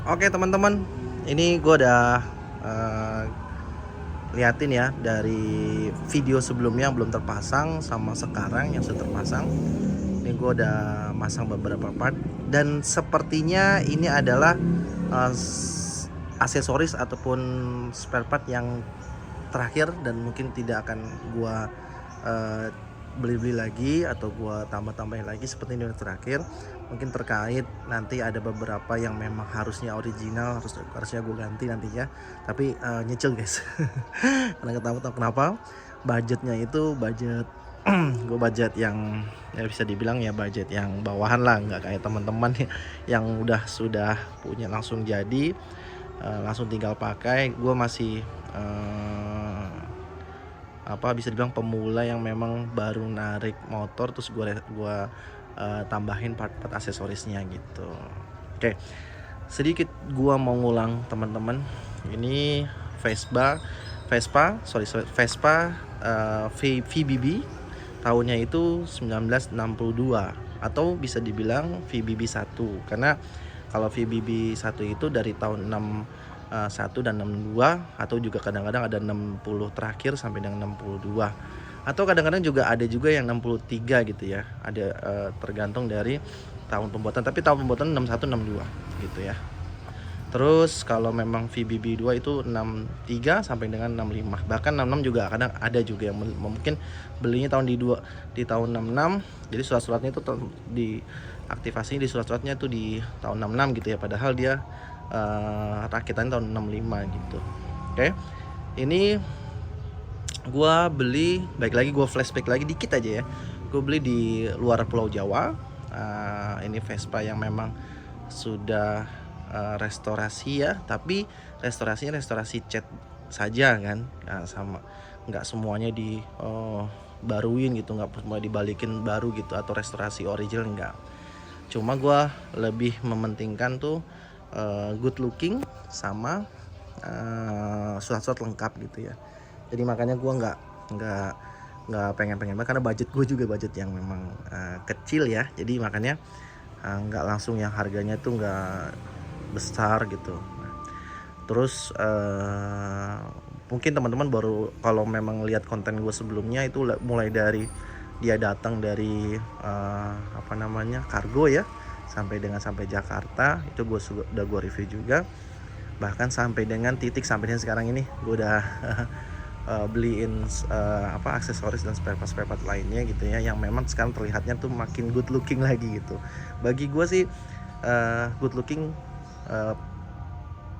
Oke teman-teman, ini gue udah eh, liatin ya dari video sebelumnya yang belum terpasang sama sekarang yang sudah terpasang. Ini gue udah masang beberapa part dan sepertinya ini adalah aksesoris ataupun spare part yang terakhir dan mungkin tidak akan gue uh, beli-beli lagi atau gua tambah-tambahin lagi seperti ini yang terakhir. Mungkin terkait nanti ada beberapa yang memang harusnya original harusnya gue ganti nantinya, tapi nyicil guys. Karena tahu kenapa budgetnya itu budget gue budget yang ya bisa dibilang ya budget yang bawahan lah, nggak kayak teman-teman yang sudah punya langsung jadi, langsung tinggal pakai. Gue masih bisa dibilang pemula yang memang baru narik motor, terus gua tambahin part-part aksesorisnya gitu. Oke, sedikit gua mau ngulang teman-teman. Ini Vespa VBB, tahunnya itu 1962 atau bisa dibilang VBB 1, karena kalau VBB 1 itu dari tahun 1 dan 62, atau juga kadang-kadang ada 60 terakhir sampai dengan 62, atau kadang-kadang juga ada juga yang 63 gitu ya. Ada tergantung dari tahun pembuatan, tapi tahun pembuatan 61 62 gitu ya. Terus kalau memang VBB 2 itu 63 sampai dengan 65. Bahkan 66 juga kadang ada juga yang mungkin belinya di tahun 66. Jadi surat-suratnya itu diaktifasi di surat-suratnya itu di tahun 66 gitu ya, padahal dia rakitannya tahun 65 gitu. Oke. Ini gua beli, baik lagi gua flashback lagi dikit aja ya. Gue beli di luar Pulau Jawa. Ini Vespa yang memang sudah restorasi ya, tapi restorasinya restorasi cat saja kan, sama nggak semuanya di baruin gitu, nggak semua dibalikin baru gitu atau restorasi original, nggak. Cuma gue lebih mementingkan tuh good looking sama surat-surat lengkap gitu ya. Jadi makanya gue nggak pengen banget, karena budget gue juga budget yang memang kecil ya. Jadi makanya nggak langsung yang harganya tuh nggak besar gitu. Terus mungkin teman-teman baru kalau memang lihat konten gue sebelumnya itu mulai dari dia datang dari kargo ya, sampai Jakarta, itu udah gue review juga. Bahkan sampai dengan sampai dengan sekarang ini gue udah beliin aksesoris dan spare part lainnya gitu ya, yang memang sekarang terlihatnya tuh makin good looking lagi gitu. Bagi gue sih good looking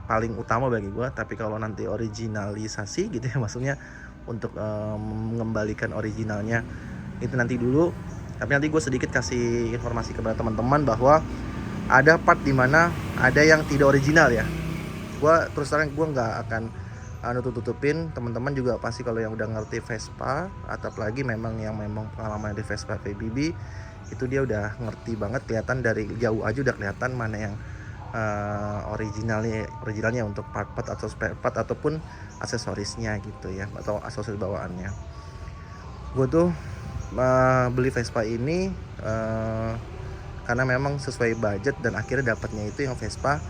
paling utama bagi gue. Tapi kalau nanti originalisasi gitu ya, maksudnya untuk mengembalikan originalnya itu nanti dulu. Tapi nanti gue sedikit kasih informasi kepada teman-teman bahwa ada part dimana ada yang tidak original ya. Gue terus terang gue nggak akan tutupin. Teman-teman juga pasti kalau yang udah ngerti Vespa, atau apalagi memang pengalaman di Vespa VBB, itu dia udah ngerti banget, kelihatan dari jauh aja udah kelihatan mana yang originalnya untuk part-part atau spare part ataupun aksesorisnya gitu ya, atau aksesoris bawaannya. Gue tuh beli Vespa ini karena memang sesuai budget, dan akhirnya dapatnya itu yang Vespa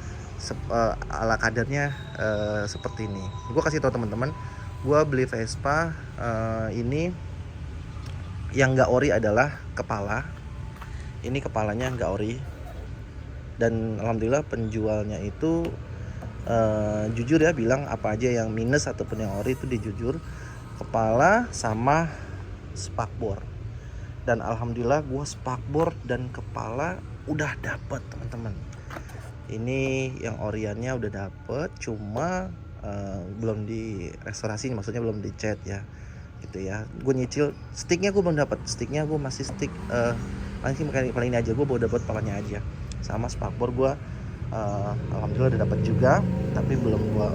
ala kadarnya seperti ini. Gue kasih tau teman-teman, gue beli Vespa ini yang nggak ori adalah kepala. Ini kepalanya nggak ori, dan alhamdulillah penjualnya itu jujur ya, bilang apa aja yang minus ataupun yang ori itu dia jujur. Kepala sama spakbor, dan alhamdulillah gue spakbor dan kepala udah dapet teman-teman. Ini yang oriannya udah dapet, cuma belum di restorasi, maksudnya belum dicat ya gitu ya. Gue nyicil sticknya, gue belum dapet sticknya, gue masih stick paling ini aja, gue baru dapet palanya aja. Sama spakbor gue alhamdulillah udah dapet juga, tapi belum gue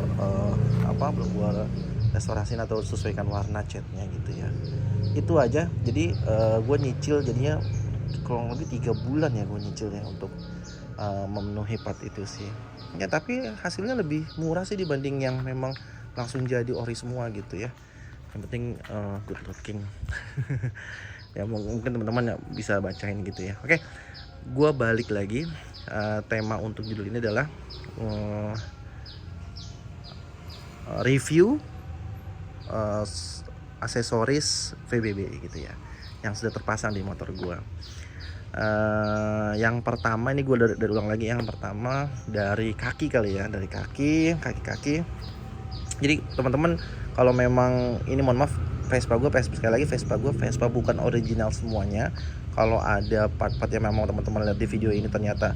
restorasiin atau sesuaikan warna catnya gitu ya. Itu aja. Jadi gue nyicil jadinya kurang lebih 3 bulan ya gue nyicil ya untuk memenuhi part itu sih ya. Tapi hasilnya lebih murah sih dibanding yang memang langsung jadi ori semua gitu ya. Yang penting good looking. Ya mungkin teman-teman bisa bacain gitu ya. Oke, gue balik lagi tema untuk judul ini adalah review aksesoris VBB gitu ya, yang sudah terpasang di motor gua. Yang pertama ini gue dari ulang lagi. Yang pertama dari kaki kali ya, dari kaki. Jadi teman-teman kalau memang ini, mohon maaf, Vespa sekali lagi, Vespa bukan original semuanya. Kalau ada part-part yang memang teman-teman lihat di video ini ternyata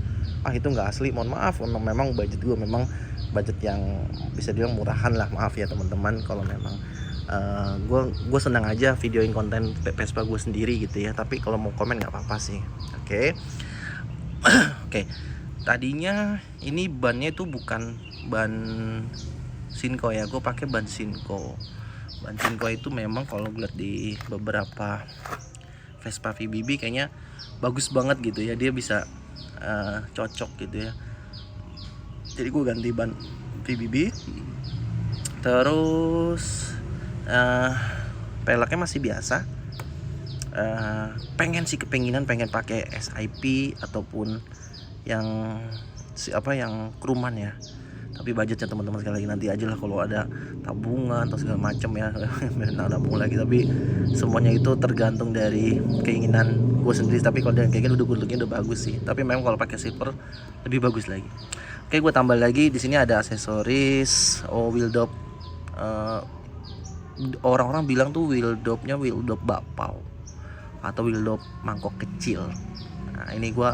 itu nggak asli, mohon maaf, memang budget gue memang budget yang bisa dibilang murahan lah, maaf ya teman-teman. Kalau memang gue senang aja videoin konten Vespa gue sendiri gitu ya, tapi kalau mau komen nggak apa-apa sih. Oke. Tadinya ini bannya itu bukan ban Shinko ya, gue pakai ban Shinko. Ban Shinko itu memang kalau gue lihat di beberapa Vespa VBB kayaknya bagus banget gitu ya, dia bisa cocok gitu ya. Jadi gue ganti ban VBB. Terus peleknya masih biasa. Pengen pakai SIP ataupun yang Kruman ya, tapi budgetnya teman-teman sekali lagi nanti aja lah kalau ada tabungan atau segala macam ya. Nabung lagi, tapi semuanya itu tergantung dari keinginan gue sendiri. Tapi kalau dengan kayak gini udah bagus sih, tapi memang kalau pakai silver lebih bagus lagi. Oke, gue tambah lagi di sini ada aksesoris wheel dop. Orang-orang bilang tuh wheel dopnya wheel dop bakpao atau wheel dop mangkok kecil. Nah ini gue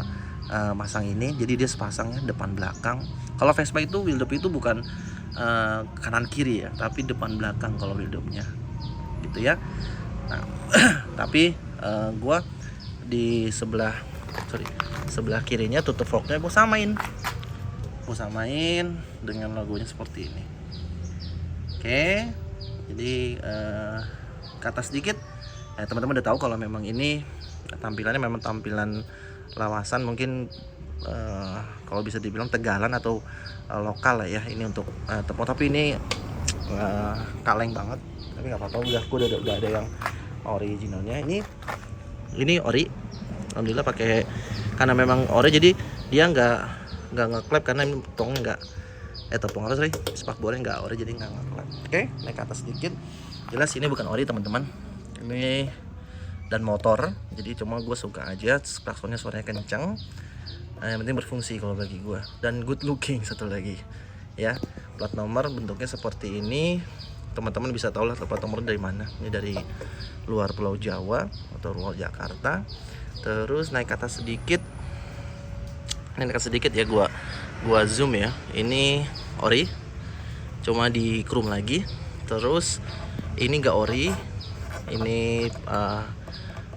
masang ini, jadi dia sepasangnya depan belakang. Kalau Vespa itu wheel dop itu bukan kanan kiri ya, tapi depan belakang kalau wheel dopnya gitu ya. Nah, tapi gue di sebelah kirinya tutup forknya gue samain dengan logonya seperti ini. Oke, jadi ke atas sedikit. Teman-teman udah tahu kalau memang ini tampilannya memang tampilan lawasan, mungkin kalau bisa dibilang Tegalan atau lokal lah ya ini untuk tepung. Tapi ini kaleng banget, tapi nggak apa-apa, udah ada yang originalnya. Ini ori, alhamdulillah pakai, karena memang ori jadi dia nggak ngeklep karena tepungnya tepung apa sih, spakbornya nggak ori jadi nggak ngeklep. Oke, naik ke atas sedikit. Jelas ini bukan ori teman-teman, ini dan motor, jadi cuma gue suka aja klaksonnya suaranya kencang. Yang penting berfungsi kalau bagi gue, dan good looking satu lagi ya. Plat nomor bentuknya seperti ini, teman-teman bisa tahu lah plat nomor dari mana. Ini dari luar Pulau Jawa atau luar Jakarta. Terus naik ke atas sedikit, ya, gua zoom ya. Ini ori, cuma di chrome lagi. Terus ini nggak ori, ini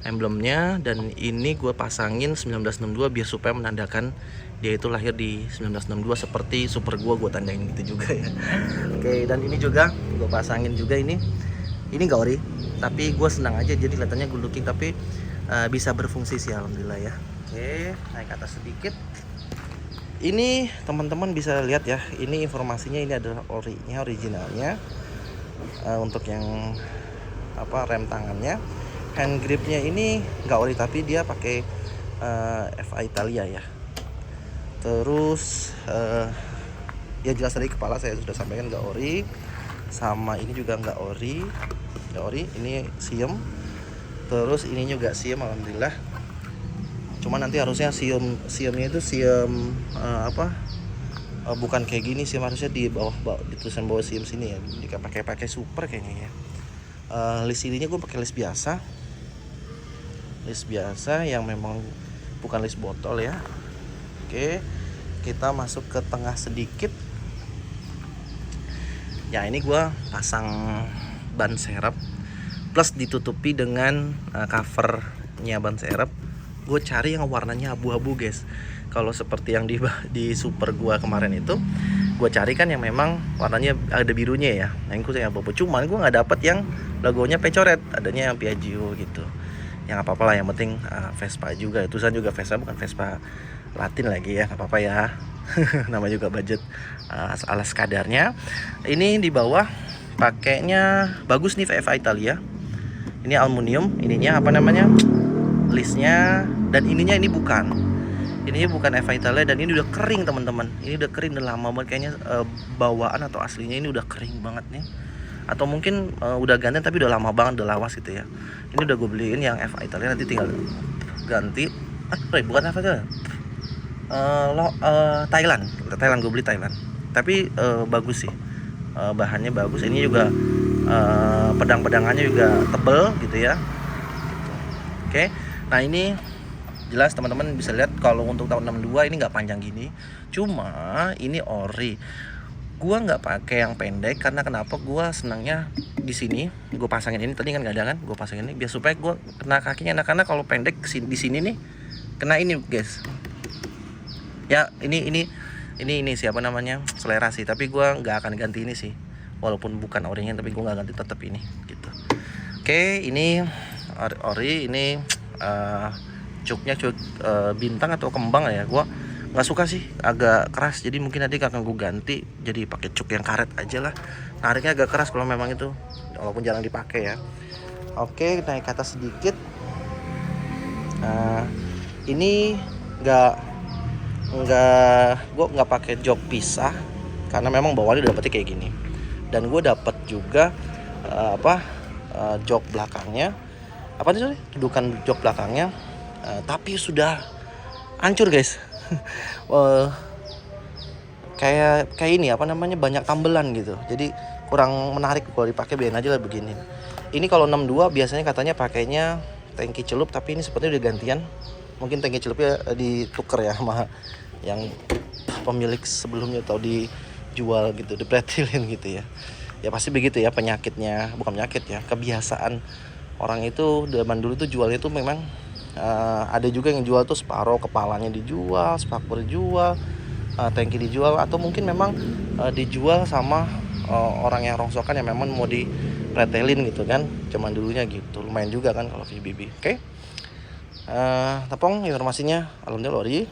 emblemnya, dan ini gue pasangin 1962 biar supaya menandakan dia itu lahir di 1962 seperti super gue tandain gitu juga ya. Oke, dan ini juga gue pasangin juga, ini nggak ori, tapi gue senang aja jadi kelihatannya good looking, tapi bisa berfungsi sih alhamdulillah ya. Oke, naik ke atas sedikit. Ini teman-teman bisa lihat ya, ini informasinya, ini adalah originalnya. Untuk yang rem tangannya, hand gripnya ini nggak ori tapi dia pakai FA Italia ya. Terus ya jelas dari kepala saya sudah sampaikan nggak ori, sama ini juga nggak ori, ini siem. Terus ini juga siem alhamdulillah. Cuma nanti harusnya siemnya itu bukan kayak gini sih, harusnya di bawah di tulisan bawah siem sini ya, pakai super kayaknya ya. List ininya gue pakai list biasa yang memang bukan list botol ya. Oke, kita masuk ke tengah sedikit ya. Ini gue pasang ban serep plus ditutupi dengan covernya ban serep. Gue cari yang warnanya abu-abu guys. Kalau seperti yang di super gue kemarin itu, gue cari kan yang memang warnanya ada birunya ya. Nah ini gue abu-abu, cuman gue nggak dapet yang logonya pecoret, adanya yang Piaggio gitu. Yang apa-apa lah, yang penting Vespa juga, tulisan juga Vespa, bukan Vespa Latin lagi ya, nggak apa-apa ya. Nama juga budget ala sekadarnya. Ini di bawah pakainya bagus nih, FA Italia. Ini aluminium, ininya listnya, dan ininya ini bukan. Ini bukan Eva Italia dan ini udah kering teman-teman. Ini udah kering, udah lama banget kayaknya, bawaan atau aslinya ini udah kering banget nih. Atau mungkin udah ganti tapi udah lama banget, udah lawas gitu ya. Ini udah gue beliin yang Eva Italia, nanti tinggal ganti. Bukan Eva Italia. Thailand gue beli Thailand. Tapi bagus sih. Bahannya bagus. Ini juga pedang-pedangannya juga tebel gitu ya. Oke. Nah, ini jelas teman-teman bisa lihat kalau untuk tahun 62 ini nggak panjang gini, cuma ini ori. Gua nggak pakai yang pendek karena kenapa? Gua senangnya di sini. Gue pasangin ini tadi kan nggak ada kan? Gue pasangin ini biar supaya gue kena kakinya enak, karena kalau pendek di sini nih kena ini guys. Ya ini siapa namanya, selera sih. Tapi gua nggak akan ganti ini sih, walaupun bukan orinya, tapi gua nggak ganti tetap ini gitu. Oke, ini ori ini. Cuknya cuk bintang atau kembang ya, gua nggak suka sih, agak keras, jadi mungkin nanti akan gue ganti jadi pakai cuk yang karet aja lah. Nariknya agak keras kalau memang itu, walaupun jarang dipakai ya. Oke, naik ke atas sedikit. Ini gue nggak pakai jok pisah karena memang bawahnya udah dapetnya kayak gini, dan gue dapet juga jok belakangnya, dudukan jok belakangnya. Tapi sudah hancur guys. kayak ini banyak tambelan gitu, jadi kurang menarik kalau dipakai, biarin aja lah begini. Ini kalau 62 biasanya katanya pakainya tangki celup, tapi ini sepertinya udah gantian. Mungkin tangki celupnya ditukar ya sama yang pemilik sebelumnya, atau dijual gitu, dipretilin gitu ya. Ya pasti begitu ya, penyakitnya, bukan penyakit ya, kebiasaan orang itu zaman dulu tuh jualnya tuh memang ada juga yang jual tuh separuh kepalanya dijual, spakur dijual, tangki dijual, atau mungkin memang dijual sama orang yang rongsokan yang memang mau dipretelin gitu kan, zaman dulunya gitu. Lumayan juga kan kalau VBB. Oke. Tepung informasinya alhamdulillah ori.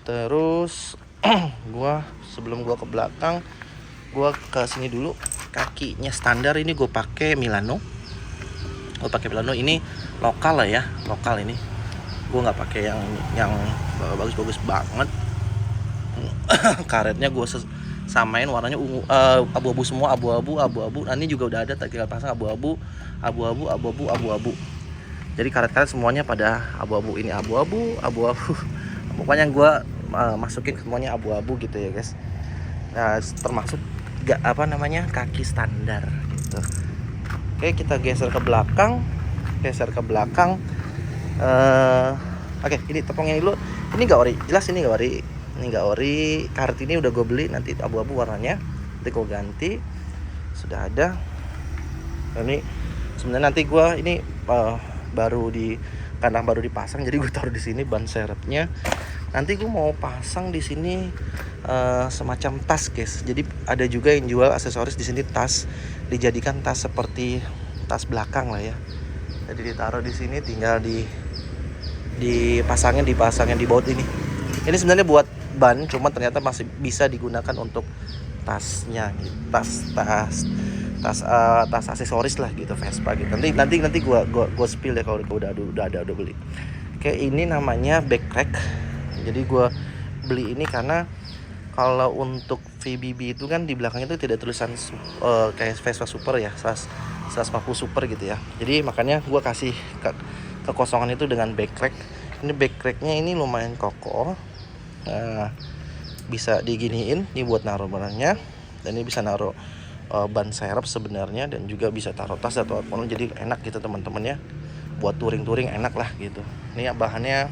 Terus sebelum gua ke belakang, gua ke sini dulu. Kakinya standar ini gue pakai Milano. Ini lokal lah ya, lokal ini. Gue nggak pakai yang bagus-bagus banget. Karetnya gue samain warnanya ungu, abu-abu semua, abu-abu. Nah, ini juga udah ada, tinggal pasang abu-abu. Jadi karet-karet semuanya pada abu-abu, ini abu-abu. Pokoknya gue masukin semuanya abu-abu gitu ya guys. Nah, termasuk kaki standar gitu. Oke, kita geser ke belakang. Oke, ini tepungnya dulu. Ini nggak ori, jelas ini nggak ori. Karet ini udah gue beli, nanti abu-abu warnanya, nanti gue ganti. Sudah ada. Ini sebenarnya nanti gue ini karena baru dipasang, jadi gue taruh di sini ban serepnya. Nanti gue mau pasang di sini semacam tas guys. Jadi ada juga yang jual aksesoris di sini, tas, dijadikan tas seperti tas belakang lah ya. Jadi ditaruh di sini, tinggal dipasangin di baut ini. Ini sebenarnya buat ban, cuma ternyata masih bisa digunakan untuk tasnya, tas aksesoris lah gitu, Vespa gitu. Nanti gua spill deh kalau udah beli. Oke, ini namanya backrack. Jadi gua beli ini karena kalau untuk VBB itu kan di belakangnya itu tidak tulisan kayak Vespa Super ya, 140 Super gitu ya. Jadi makanya gue kasih kekosongan itu dengan backrack. Ini backracknya ini lumayan kokoh, bisa diginiin, ini buat naruh barangnya, dan ini bisa naruh ban serep sebenarnya, dan juga bisa taruh tas atau apa, jadi enak gitu teman-teman ya, buat touring enak lah gitu. Ini bahannya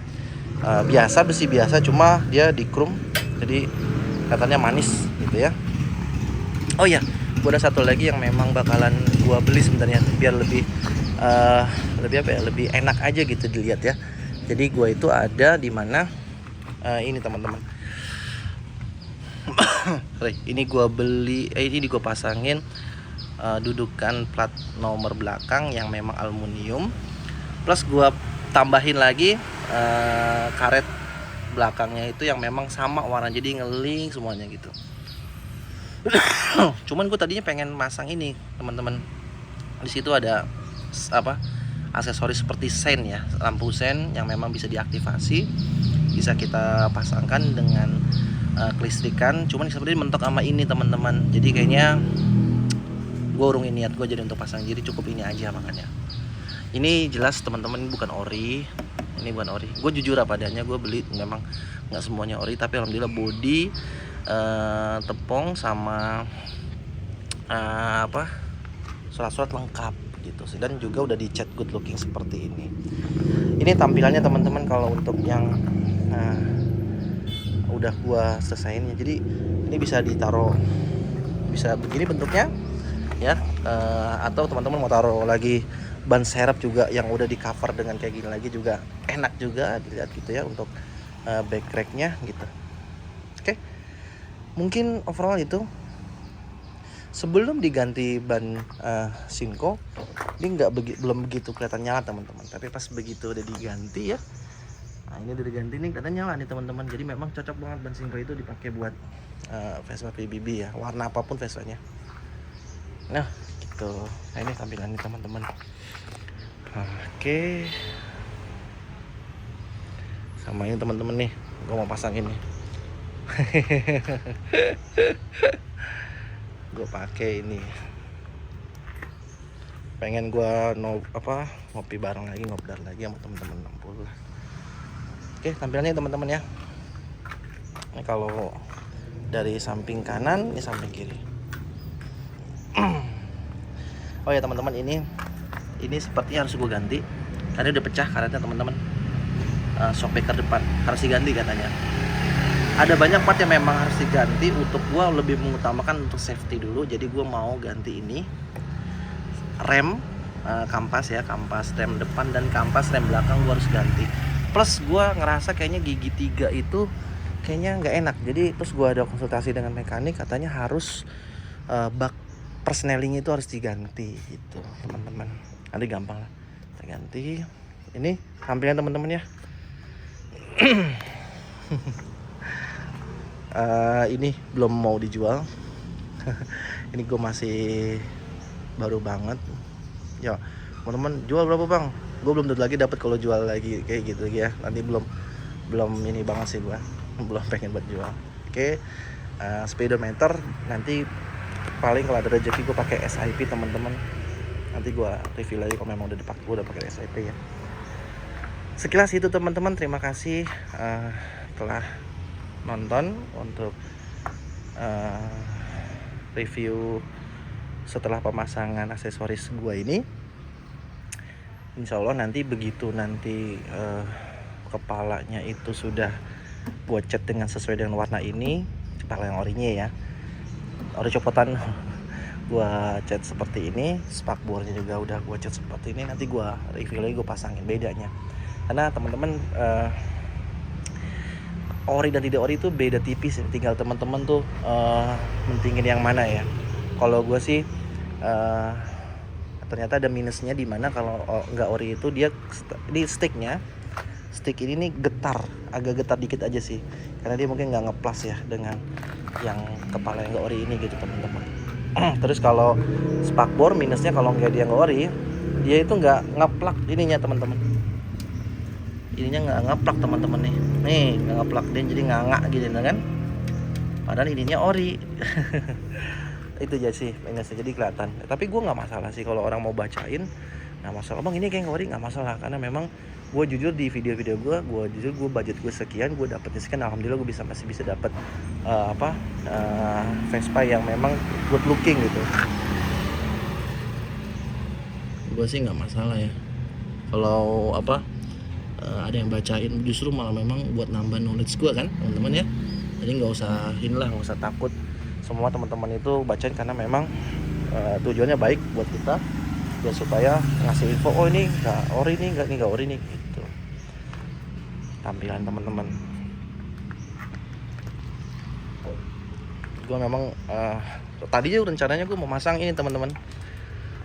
biasa, besi biasa, cuma dia di chrome, jadi katanya manis gitu ya. Oh ya, gue ada satu lagi yang memang bakalan gue beli sebenarnya, biar lebih lebih enak aja gitu dilihat ya. Jadi gue itu ada di mana, ini teman-teman. Ini gue beli, ini gue pasangin dudukan plat nomor belakang yang memang aluminium, plus gue tambahin lagi karet belakangnya itu yang memang sama warna, jadi ngeling semuanya gitu. Cuman gue tadinya pengen masang ini teman-teman, di situ ada aksesoris seperti sen ya, lampu sen yang memang bisa diaktifasi. bisa kita pasangkan dengan kelistrikan. Cuman seperti mentok sama ini teman-teman, jadi kayaknya gue urungin niat gue jadi untuk pasang, jadi cukup ini aja. Makanya ini jelas teman-teman bukan ori, ini bukan ori. Gue jujur apa adanya, gue beli memang nggak semuanya ori, tapi alhamdulillah body, tepung sama surat-surat lengkap gitu sih, dan juga udah dicat good looking seperti ini. Ini tampilannya teman-teman kalau untuk yang udah gua selesain ya. Jadi ini bisa ditaruh, bisa begini bentuknya ya, atau teman-teman mau taruh lagi ban serep juga yang udah di cover dengan kayak gini lagi juga enak juga dilihat gitu ya, untuk back cracknya gitu. Oke, mungkin overall itu. Sebelum diganti ban Shinko, ini belum begitu kelihatan nyala teman-teman. Tapi pas begitu udah diganti ya, nah ini udah diganti nih, kelihatan nyala nih teman-teman. Jadi memang cocok banget ban Shinko itu dipakai buat Vespa PBB ya, warna apapun Vespanya. Nah gitu, nah ini tampilannya teman-teman. Oke, sama ini teman-teman nih, gue mau pasang ini. Gue pakai ini, pengen gue ngopi bareng lagi, ngobrol lagi sama teman-teman 60 lah. Oke, tampilannya teman-teman ya. Ini kalau dari samping kanan, ini samping kiri. Oh ya teman-teman, ini sepertinya harus gue ganti karena udah pecah karetnya teman-teman. Shockbreaker depan harus diganti katanya. Ada banyak part yang memang harus diganti. Untuk gue lebih mengutamakan untuk safety dulu, jadi gue mau ganti ini rem, kampas ya, kampas rem depan dan kampas rem belakang gue harus ganti. Plus gue ngerasa kayaknya gigi 3 itu kayaknya nggak enak. Jadi terus gue ada konsultasi dengan mekanik, katanya harus bak persneling itu harus diganti gitu teman-teman. Nanti gampang lah kita ganti. Ini tampilan teman-teman ya. Ini belum mau dijual. Ini gue masih baru banget ya teman-teman. Jual berapa bang? Gue belum lagi dapat kalau jual lagi kayak gitu ya. Nanti belum ini banget sih gue. Belum pengen buat jual. Oke, speedometer nanti paling kalau ada rezeki gue pakai SIP teman-teman. Nanti gue review lagi kalau memang udah dipakai, udah pakai SIP ya. Sekilas itu teman-teman, terima kasih telah nonton untuk review setelah pemasangan aksesoris gua ini. Insya Allah nanti begitu nanti kepalanya itu sudah gua cat dengan sesuai dengan warna ini, kepala yang orinya ya, ori copotan gua cat seperti ini, spakbornya juga udah gua cat seperti ini. Nanti gua review lagi, gua pasangin bedanya. Karena teman-teman ori dan tidak ori itu beda tipis ya. Tinggal teman-teman tuh mentingin yang mana ya. Kalau gue sih ternyata ada minusnya, di mana kalau nggak ori itu dia di stick ini nih agak getar dikit aja sih, karena dia mungkin nggak ngeplas ya dengan yang kepala yang nggak ori ini gitu teman-teman. Terus kalau spakbor minusnya kalau nggak dia nggak ori, dia itu nggak ngeplak ininya teman-teman. Ininya nggak ngeplak teman-teman nih nggak ngeplak, dia jadi nganga gitu kan, padahal ininya ori. Itu aja sih minusnya, jadi kelihatan. Tapi gue nggak masalah sih kalau orang mau bacain, nggak masalah bang ini kayak ori, nggak masalah. Karena memang gue jujur di video-video gue budget gue sekian, gue dapetnya sekian, alhamdulillah gue masih bisa dapat Vespa yang memang good looking gitu. Gue sih nggak masalah ya kalau ada yang bacain, justru malah memang buat nambah knowledge gue kan teman-teman ya. Jadi nggak usah takut, semua teman-teman itu bacain karena memang tujuannya baik buat kita ya, supaya ngasih info, oh ini nggak ori nih, nggak ori nih gitu. Tampilan teman-teman, gue memang tadinya rencananya gue mau masang ini teman-teman,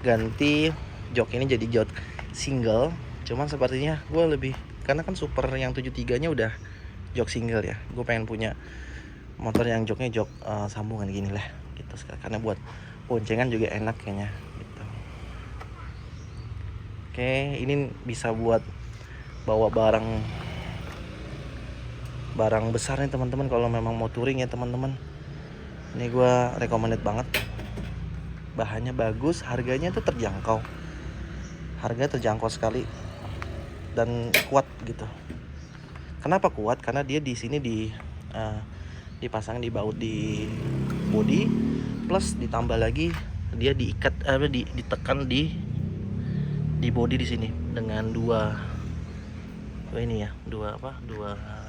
ganti jok ini jadi jok single. Cuman sepertinya gue lebih, karena kan super yang 73 nya udah jok single ya, gue pengen punya motor yang joknya jok sambungan gini lah gitu, karena buat boncengan juga enak kayaknya gitu. Oke, ini bisa buat bawa barang barang besar nih teman-teman kalau memang mau touring ya teman-teman. Ini gue recommended banget. Bahannya bagus, harganya tuh terjangkau. Harganya terjangkau sekali dan kuat gitu. Kenapa kuat? Karena dia di sini dipasang di baut di bodi, plus ditambah lagi dia diikat ditekan di bodi di sini dengan dua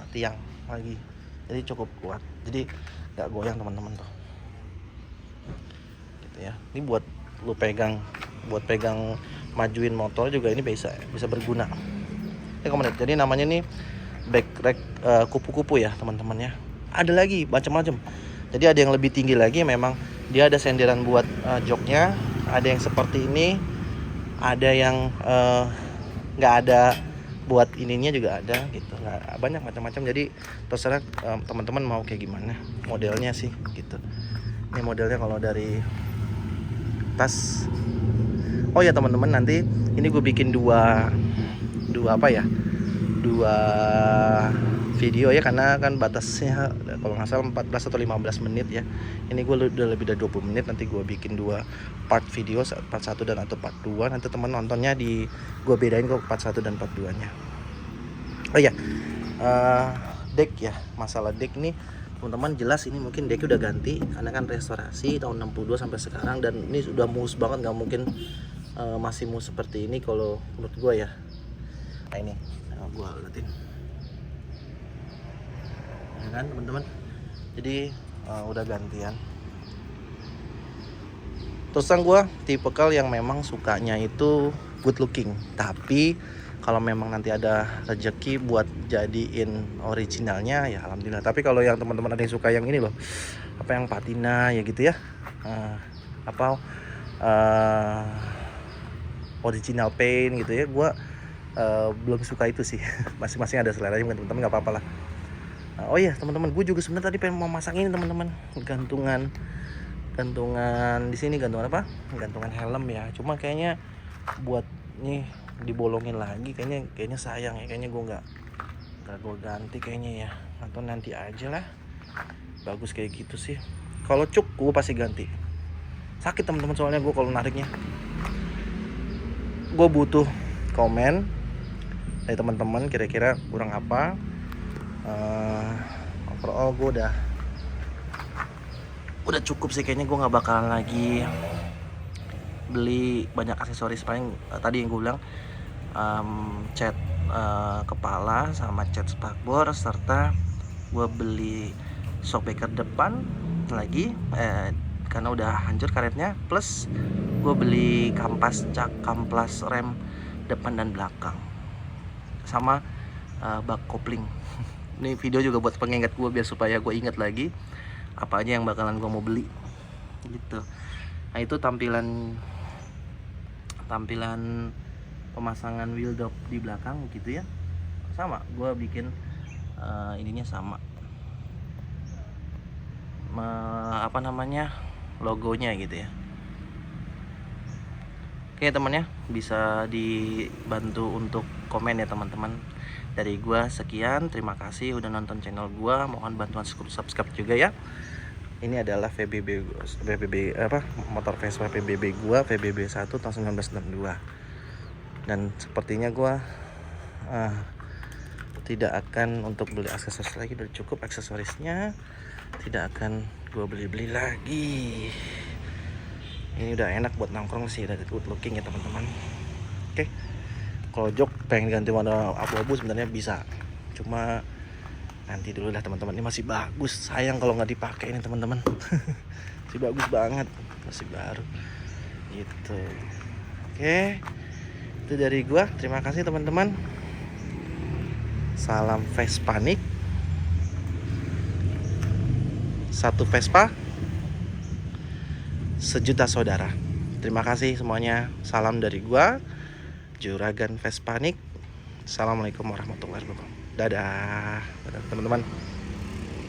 tiang lagi. Jadi cukup kuat. Jadi nggak goyang teman-teman tuh. Gitu ya. Ini buat lu pegang majuin motor juga ini bisa berguna. Jadi namanya nih back rack kupu-kupu ya teman-teman ya. Ada lagi macam-macam. Jadi ada yang lebih tinggi lagi, memang dia ada senderan buat joknya. Ada yang seperti ini, ada yang nggak ada buat ininya juga ada gitu. Nggak, banyak macam-macam. Jadi terserah teman-teman mau kayak gimana modelnya sih gitu. Ini modelnya kalau dari tas. Oh ya teman-teman, nanti ini gue bikin dua video ya, karena kan batasnya kalau nggak salah 14 atau 15 menit ya. Ini gue udah lebih dari 20 menit. Nanti gue bikin 2 part video, part 1 dan atau part 2. Nanti teman nontonnya gue bedain kok part 1 dan part 2 nya. Oh ya, deck ya, masalah deck nih teman-teman, jelas ini mungkin deck udah ganti karena kan restorasi tahun 62 sampai sekarang, dan ini sudah mulus banget, nggak mungkin masih mulus seperti ini kalau menurut gue ya. Nah ini gue liatin ya kan teman-teman, jadi udah gantian. Terus terang gue tipikal yang memang sukanya itu good looking, tapi kalau memang nanti ada rezeki buat jadiin originalnya ya alhamdulillah. Tapi kalau yang teman-teman ada yang suka yang ini loh, apa yang patina ya gitu ya, original paint gitu ya, gue belum suka itu sih. Masing-masing ada selera juga teman-teman, nggak apa-apa lah. Oh iya teman-teman, gue juga sebenarnya tadi pengen mau masang ini teman-teman, gantungan di sini, gantungan helm ya. Cuma kayaknya buat nih dibolongin lagi kayaknya sayang ya. Kayaknya gue nggak gue ganti kayaknya ya, atau nanti aja lah. Bagus kayak gitu sih. Kalau cuk gue pasti ganti. Sakit teman-teman, soalnya gue kalau nariknya. Gue butuh komen dari teman-teman kira-kira kurang apa. Overall gue udah cukup sih kayaknya. Gue nggak bakalan lagi beli banyak aksesoris. Paling tadi yang gue bilang cat kepala sama cat spakbor, serta gue beli shockbreaker depan lagi karena udah hancur karetnya, plus gue beli kamplas rem depan dan belakang sama bak kopling. Ini video juga buat pengingat gue, biar supaya gue ingat lagi apa aja yang bakalan gue mau beli gitu. Nah itu tampilan pemasangan wheel dop di belakang gitu ya, sama gue bikin ininya sama logonya gitu ya. Oke teman ya, bisa dibantu untuk komen ya teman-teman. Dari gua sekian, terima kasih udah nonton channel gua. Mohon bantuan subscribe juga ya. Ini adalah motor Vespa VBB gua, VBB 1 tahun 1962. Dan sepertinya gua tidak akan untuk beli aksesoris lagi, udah cukup aksesorisnya. Tidak akan gua beli lagi. Ini udah enak buat nongkrong sih, udah good looking ya teman-teman. Oke. Kalau jok pengen ganti warna abu-abu sebenarnya bisa, cuma nanti dulu lah teman-teman. Ini masih bagus, sayang kalau nggak dipakai ini teman-teman. Masih bagus banget, masih baru gitu. Oke, itu dari gua. Terima kasih teman-teman. Salam Vespanik. Satu Vespa, sejuta saudara. Terima kasih semuanya. Salam dari gua, Juragan Vespanik. Assalamualaikum warahmatullahi wabarakatuh. Dadah teman-teman.